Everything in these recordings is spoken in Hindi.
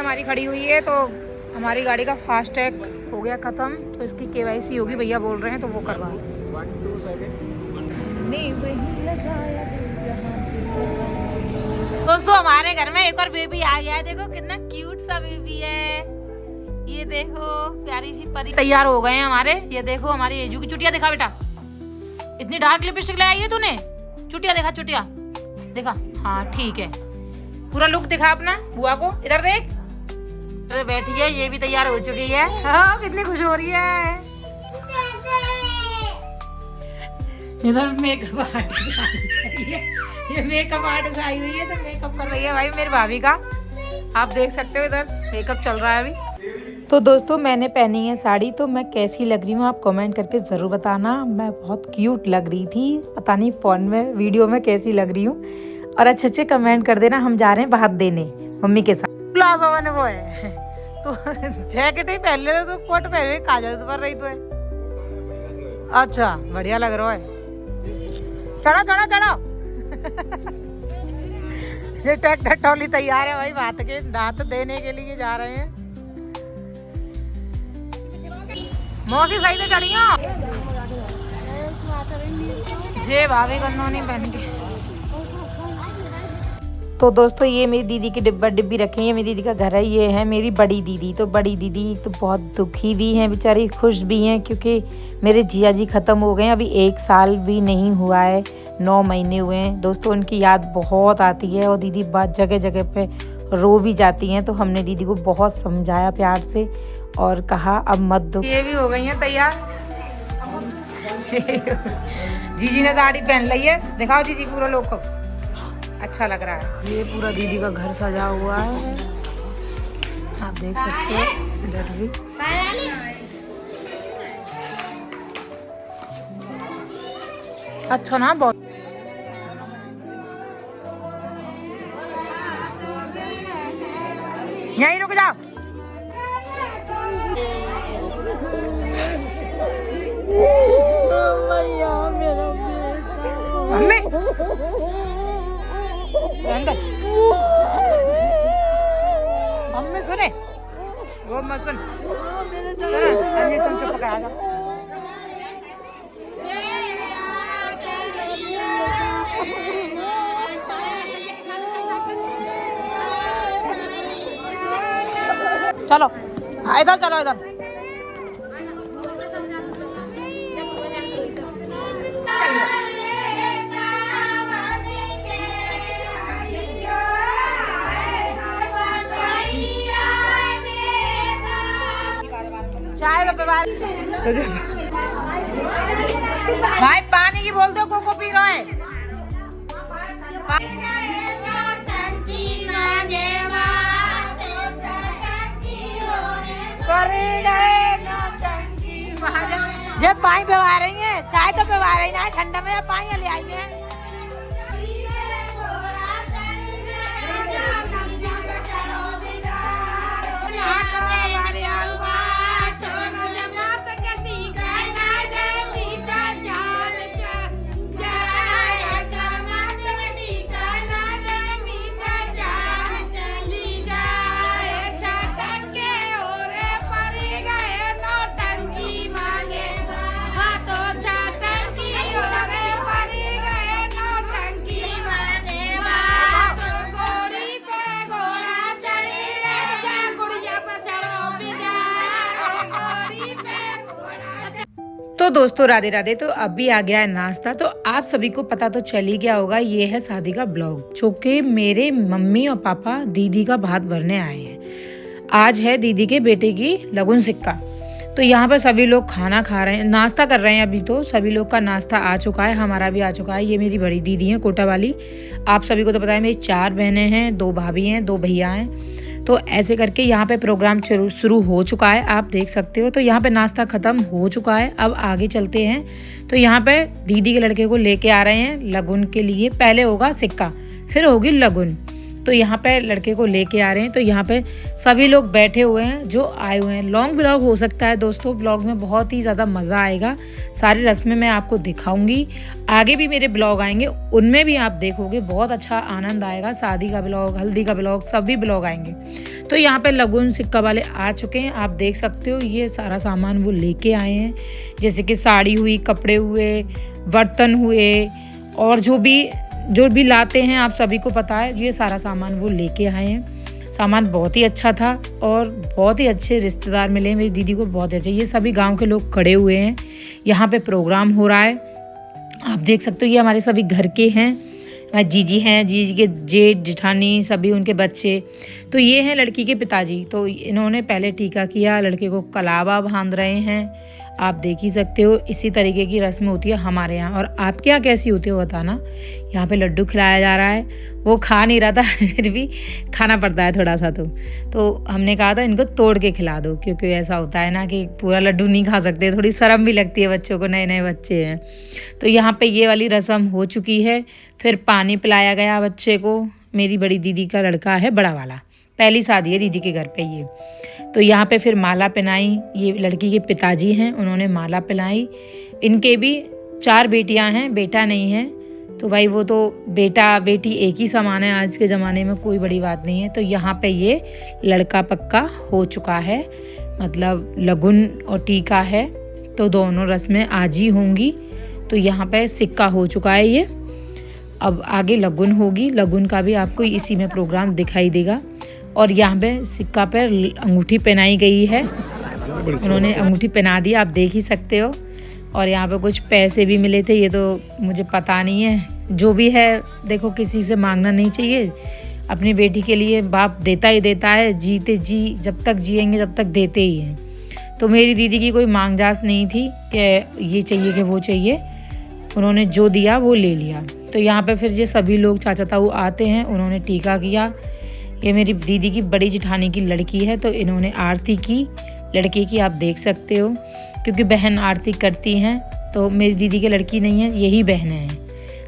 हमारी खड़ी हुई है, तो हमारी गाड़ी का फास्टैग हो गया ख़त्म, तो इसकी केवाईसी होगी, भैया बोल रहे हैं, तो वो करवा। 127 दोस्तों हमारे घर में एक और बेबी आ गया है। देखो कितना क्यूट सा बेबी है, ये देखो प्यारी सी परी। तैयार हो गए हैं हमारे। ये देखो हमारी एजू की चुटिया दिखा बेटा, इतनी डार्क लिपस्टिक लगाई है तूने। चुटिया देखा, चुटिया देखा, हाँ ठीक है। पूरा लुक दिखा अपना बुआ को, इधर देख। अरे बैठी है, ये भी तैयार हो चुकी है। हाँ कितनी खुश हो रही है। इधर मेकअप आर्टिस्ट आई है, ये मेकअप आर्टिस्ट आई हुई है, तो मेकअप कर रही है भाई मेरी भाभी का। आप देख सकते हो इधर मेकअप चल रहा है अभी। तो दोस्तों मैंने पहनी है साड़ी, तो मैं कैसी लग रही हूँ आप कमेंट करके ज़रूर बताना। मैं बहुत क्यूट लग रही थी, पता नहीं फ़ोन में वीडियो में कैसी लग रही हूँ, और अच्छे कमेंट कर देना। हम जा रहे हैं बाहर देने मम्मी के साथ। प्लाजो मैंने वो है तो जैकेट ही पहन ले, तो कोट पहन काजल पर रही तो है। अच्छा बढ़िया लग रहा है। चढ़ो चढ़ो चढ़ो ये ट्रैक्टर ट्रॉली तैयार है भाई, दांत देने के लिए जा रहे हैं। मौसी सही से चढ़ियो, ये भाभी गन्नौनी पहन के। तो दोस्तों ये मेरी दीदी की डिब्बी रखी है, मेरी दीदी का घर है। ये है मेरी बड़ी दीदी। तो बड़ी दीदी तो बहुत दुखी भी हैं बेचारी, खुश भी हैं, क्योंकि मेरे जिया जी ख़त्म हो गए हैं। अभी 1 साल भी नहीं हुआ है, 9 महीने हुए हैं। दोस्तों उनकी याद बहुत आती है, और दीदी बात जगह जगह पे रो भी जाती हैं। तो हमने दीदी को बहुत समझाया प्यार से, और कहा अब मत दो। ये भी हो गई हैं तैयार जीजी ने साड़ी पहन ली है, दिखाओ जीजी पूरा लोग को, अच्छा लग रहा है। ये पूरा दीदी का घर सजा हुआ है, आप देख सकते हो। इधर भी अच्छा ना, बहुत। यहीं रुक जाओ। मम्मी अंदर, मम्मी सुने वो मत सुन, तुम चुप कर आ। चलो इधर चलो, इधर चाय का भाई पानी की बोल दो, कोको पी रहा है। जब पानी पिवा रही है, चाय तो पिवा रही है, ठंडा में पानी ले आई है। तो दोस्तों राधे राधे। तो अभी आ गया है नाश्ता। तो आप सभी को पता तो चल ही गया होगा, ये है शादी का ब्लॉग, जो कि मेरे मम्मी और पापा दीदी का भात भरने आए हैं। आज है दीदी के बेटे की लगुन सिक्का। तो यहाँ पर सभी लोग खाना खा रहे हैं, नाश्ता कर रहे हैं। अभी तो सभी लोग का नाश्ता आ चुका है, हमारा भी आ चुका है। ये मेरी बड़ी दीदी है कोटा वाली। आप सभी को तो पता है मेरी 4 बहनें हैं, 2 भाभी हैं, 2 भैया हैं। तो ऐसे करके यहाँ पे प्रोग्राम शुरू हो चुका है, आप देख सकते हो। तो यहाँ पे नाश्ता ख़त्म हो चुका है, अब आगे चलते हैं। तो यहाँ पे दीदी के लड़के को लेके आ रहे हैं लगुन के लिए। पहले होगा सिक्का, फिर होगी लगुन। तो यहाँ पे लड़के को लेके आ रहे हैं। तो यहाँ पे सभी लोग बैठे हुए हैं जो आए हुए हैं। लॉन्ग ब्लॉग हो सकता है दोस्तों, ब्लॉग में बहुत ही ज़्यादा मज़ा आएगा। सारी रस्में मैं आपको दिखाऊंगी, आगे भी मेरे ब्लॉग आएंगे, उनमें भी आप देखोगे, बहुत अच्छा आनंद आएगा। शादी का ब्लॉग, हल्दी का ब्लॉग, सभी ब्लॉग आएंगे। तो यहाँ पे लगुन सिक्का वाले आ चुके हैं, आप देख सकते हो। ये सारा सामान वो लेके आए हैं, जैसे कि साड़ी हुई, कपड़े हुए, बर्तन हुए, और जो भी लाते हैं आप सभी को पता है। ये सारा सामान वो लेके आए हैं। सामान बहुत ही अच्छा था और बहुत ही अच्छे रिश्तेदार मिले मेरी दीदी को, बहुत अच्छे। ये सभी गांव के लोग खड़े हुए हैं, यहाँ पे प्रोग्राम हो रहा है, आप देख सकते हो। ये हमारे सभी घर के हैं, जीजी हैं, जीजी के जेठ जेठानी, सभी उनके बच्चे। तो ये हैं लड़की के पिताजी। तो इन्होंने पहले टीका किया, लड़के को कलावा बांध रहे हैं, आप देख ही सकते हो। इसी तरीके की रस्म होती है हमारे यहाँ। और आपके यहाँ कैसी होती हो बताना। यहाँ पे लड्डू खिलाया जा रहा है, वो खा नहीं रहा था फिर भी खाना पड़ता है थोड़ा सा। तो हमने कहा था इनको तोड़ के खिला दो, क्योंकि ऐसा होता है ना कि पूरा लड्डू नहीं खा सकते, थोड़ी शर्म भी लगती है बच्चों को, नए नए बच्चे हैं। तो यहाँ पे ये वाली रस्म हो चुकी है। फिर पानी पिलाया गया बच्चे को। मेरी बड़ी दीदी का लड़का है, बड़ा वाला, पहली शादी है दीदी के घर पे ये। तो यहाँ पे फिर माला पहनाई, ये लड़की के पिताजी हैं, उन्होंने माला पहनाई। इनके भी 4 बेटियां हैं, बेटा नहीं है। तो भाई वो तो बेटा बेटी एक ही समान है, आज के ज़माने में कोई बड़ी बात नहीं है। तो यहाँ पे ये लड़का पक्का हो चुका है, मतलब लगुन और टीका है, तो दोनों रस्में आज ही होंगी। तो यहाँ पे सिक्का हो चुका है ये, अब आगे लगुन होगी। लगुन का भी आपको इसी में प्रोग्राम दिखाई देगा। और यहाँ पे सिक्का पर अंगूठी पहनाई गई है, उन्होंने अंगूठी पहना दी, आप देख ही सकते हो। और यहाँ पे कुछ पैसे भी मिले थे, ये तो मुझे पता नहीं है, जो भी है देखो किसी से मांगना नहीं चाहिए। अपनी बेटी के लिए बाप देता ही देता है, जीते जी जब तक जिएंगे तब तक देते ही हैं। तो मेरी दीदी की कोई मांग जास नहीं थी कि ये चाहिए कि वो चाहिए, उन्होंने जो दिया वो ले लिया। तो यहाँ पे फिर ये सभी लोग चाचा ताऊ आते हैं, उन्होंने टीका किया। ये मेरी दीदी की बड़ी जेठानी की लड़की है, तो इन्होंने आरती की लड़के की, आप देख सकते हो, क्योंकि बहन आरती करती हैं। तो मेरी दीदी की लड़की नहीं है, यही बहनें हैं।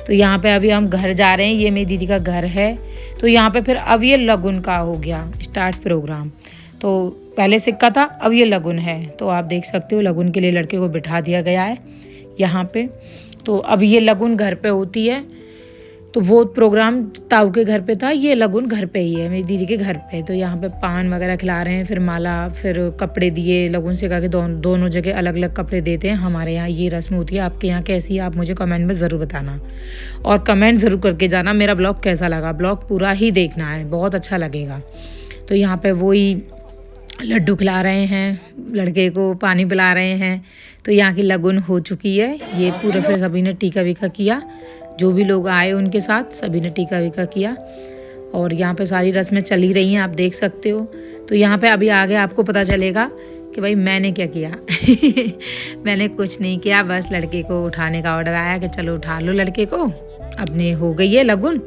तो यहाँ पे अभी हम घर जा रहे हैं, ये मेरी दीदी का घर है। तो यहाँ पे फिर अब ये लगुन का हो गया स्टार्ट प्रोग्राम। तो पहले सिक्का था, अब ये लगुन है। तो आप देख सकते हो लगुन के लिए लड़के को बिठा दिया गया है यहाँ पे। तो अब ये लगुन घर पे होती है। तो वो प्रोग्राम ताऊ के घर पे था, ये लगुन घर पे ही है, मेरी दीदी के घर पे। तो यहाँ पे पान वगैरह खिला रहे हैं, फिर माला, फिर कपड़े दिए। लगुन से कहा कि दोनों जगह अलग अलग कपड़े देते हैं, हमारे यहाँ ये रस्म होती है। आपके यहाँ कैसी है आप मुझे कमेंट में ज़रूर बताना, और कमेंट ज़रूर करके जाना मेरा ब्लॉग कैसा लगा। ब्लॉग पूरा ही देखना है, बहुत अच्छा लगेगा। तो यहाँ पर वही लड्डू खिला रहे हैं, लड़के को पानी पिला रहे हैं। तो यहाँ की लगुन हो चुकी है। ये पूरा फिर सभी ने टीका वीका किया, जो भी लोग आए उनके साथ सभी ने टीका वीका किया। और यहाँ पे सारी रस्में चली रही हैं, आप देख सकते हो। तो यहाँ पे अभी आगे आपको पता चलेगा कि भाई मैंने क्या किया मैंने कुछ नहीं किया, बस लड़के को उठाने का ऑर्डर आया कि चलो उठा लो लड़के को, अपने हो गई है लगुन।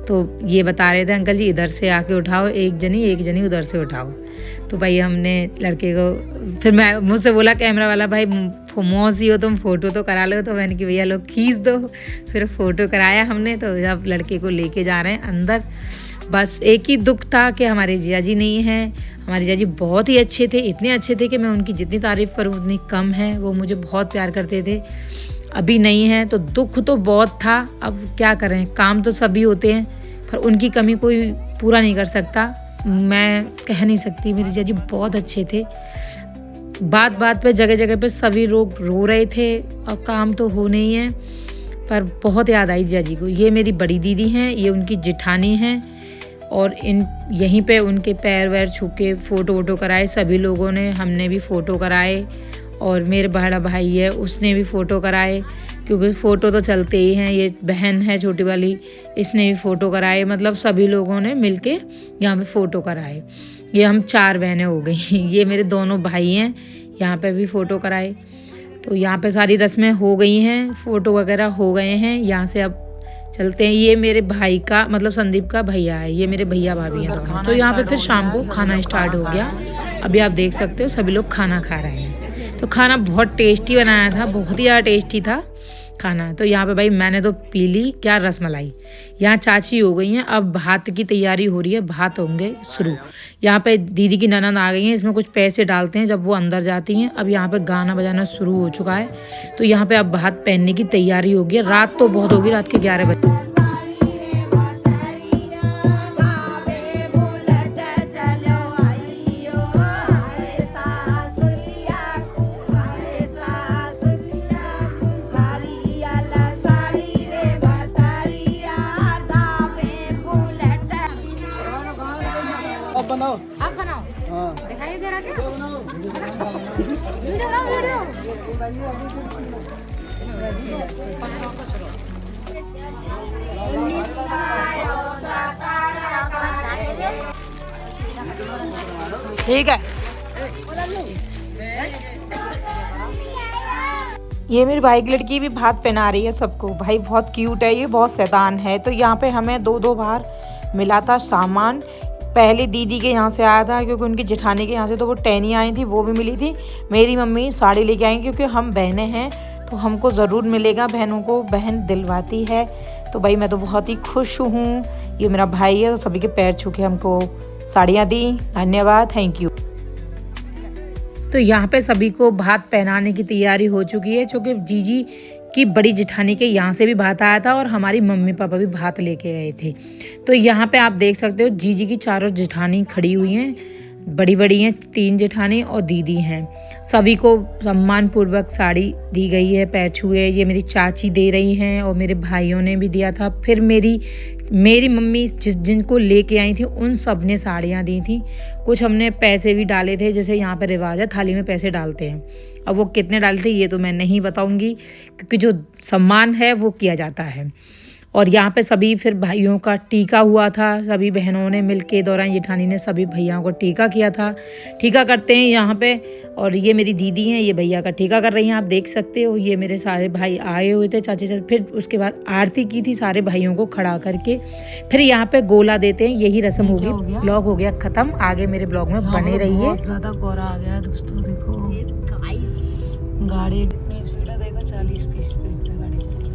तो ये बता रहे थे अंकल जी इधर से आके उठाओ, एक जनी उधर से उठाओ। तो भाई हमने लड़के को, फिर मैं मुझसे बोला कैमरा वाला, भाई मौसी हो तुम फ़ोटो तो करा लो। तो मैंने कि भैया लोग खींच दो, फिर फ़ोटो कराया हमने। तो जब लड़के को लेके जा रहे हैं अंदर, बस एक ही दुख था कि हमारे जिया जी नहीं हैं। हमारे जिया जी बहुत ही अच्छे थे, इतने अच्छे थे कि मैं उनकी जितनी तारीफ़ करूँ उतनी कम है। वो मुझे बहुत प्यार करते थे, अभी नहीं है। तो दुख तो बहुत था, अब क्या करें, काम तो सभी होते हैं, पर उनकी कमी कोई पूरा नहीं कर सकता। मैं कह नहीं सकती, मेरे जिया जी बहुत अच्छे थे। बात बात पे जगह जगह पे सभी लोग रो रहे थे, और काम तो होने ही है, पर बहुत याद आई जिया जी को। ये मेरी बड़ी दीदी हैं, ये उनकी जेठानी हैं। और यहीं पे उनके पैर वैर छू के फ़ोटो वोटो कराए सभी लोगों ने, हमने भी फ़ोटो कराए। और मेरे बड़ा भाई है उसने भी फ़ोटो कराए, क्योंकि फ़ोटो तो चलते ही हैं। ये बहन है छोटी वाली, इसने भी फ़ोटो कराए। मतलब सभी लोगों ने मिलके यहाँ पे फ़ोटो कराए। ये हम 4 बहनें हो गई ये मेरे दोनों भाई हैं, यहाँ पे भी फ़ोटो कराए। तो यहाँ पे सारी रस्में हो गई हैं, फ़ोटो वगैरह हो गए हैं। यहाँ से अब चलते हैं। ये मेरे भाई का, मतलब संदीप का भैया है, ये मेरे भैया भाभी हैं दोनों। तो यहाँ पे फिर शाम को खाना स्टार्ट हो गया। अभी आप देख सकते हो सभी लोग खाना खा रहे हैं। तो खाना बहुत टेस्टी बनाया था, बहुत ही ज़्यादा टेस्टी था। खाना। तो यहाँ पे भाई मैंने तो पी ली क्या रसमलाई। यहाँ चाची हो गई हैं, अब भात की तैयारी हो रही है, भात होंगे शुरू। यहाँ पे दीदी की ननद आ गई हैं, इसमें कुछ पैसे डालते हैं जब वो अंदर जाती हैं। अब यहाँ पे गाना बजाना शुरू हो चुका है, तो यहाँ पे अब भात पहनने की तैयारी होगी। रात तो बहुत होगी, रात के 11 बजे। आप बनाओ। दिखाई दे रहा था। वीडियो बनाओ, वीडियो। ठीक है। ये मेरी भाई की लड़की भी भात पहना रही है सबको। भाई बहुत क्यूट है, ये बहुत शैतान है। तो यहाँ पे हमें दो बार मिला था सामान। पहले दीदी के यहाँ से आया था क्योंकि उनकी जेठानी के यहाँ से तो वो टहनियाँ आई थी, वो भी मिली थी। मेरी मम्मी साड़ी लेके आई क्योंकि हम बहनें हैं तो हमको ज़रूर मिलेगा, बहनों को बहन दिलवाती है। तो भाई मैं तो बहुत ही खुश हूँ। ये मेरा भाई है, तो सभी के पैर छू के हमको साड़ियाँ दी। धन्यवाद, थैंक यू। तो यहाँ पे सभी को भात पहनाने की तैयारी हो चुकी है, क्योंकि जीजी की बड़ी जेठानी के यहाँ से भी भात आया था और हमारी मम्मी पापा भी भात लेके गए थे। तो यहाँ पे आप देख सकते हो जीजी की चारों जेठानी खड़ी हुई हैं, बड़ी बड़ी हैं, 3 जेठानी और दीदी हैं। सभी को सम्मान पूर्वक साड़ी दी गई है, पैर छुए। ये मेरी चाची दे रही हैं और मेरे भाइयों ने भी दिया था। फिर मेरी मम्मी जिनको लेके आई थी उन सब ने साड़ियाँ दी थी। कुछ हमने पैसे भी डाले थे, जैसे यहाँ पे रिवाज है थाली में पैसे डालते हैं। अब वो कितने डालते थे ये तो मैं नहीं बताऊँगी, क्योंकि जो सम्मान है वो किया जाता है। और यहाँ पे सभी फिर भाइयों का टीका हुआ था, सभी बहनों ने मिलके दौरान जेठानी ने सभी भैयाओं को टीका किया था। टीका करते हैं यहाँ पे। और ये मेरी दीदी हैं, ये भैया का टीका कर रही हैं, आप देख सकते हो। ये मेरे सारे भाई आए हुए थे, चाची चाची। फिर उसके बाद आरती की थी सारे भाइयों को खड़ा करके। फिर यहाँ पे गोला देते हैं, यही रस्म होगी। ब्लॉग हो गया खत्म, आगे मेरे ब्लॉग में बने रहिए। बहुत ज़्यादा कोहरा आ गया दोस्तों, देखो गाड़ी कितनी स्पीड है, देखो 40 की स्पीड पे गाड़ी चल रही है।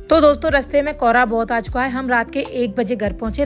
तो दोस्तों रास्ते में कोहरा बहुत आ चुका है। हम रात के 1 बजे घर पहुंचे।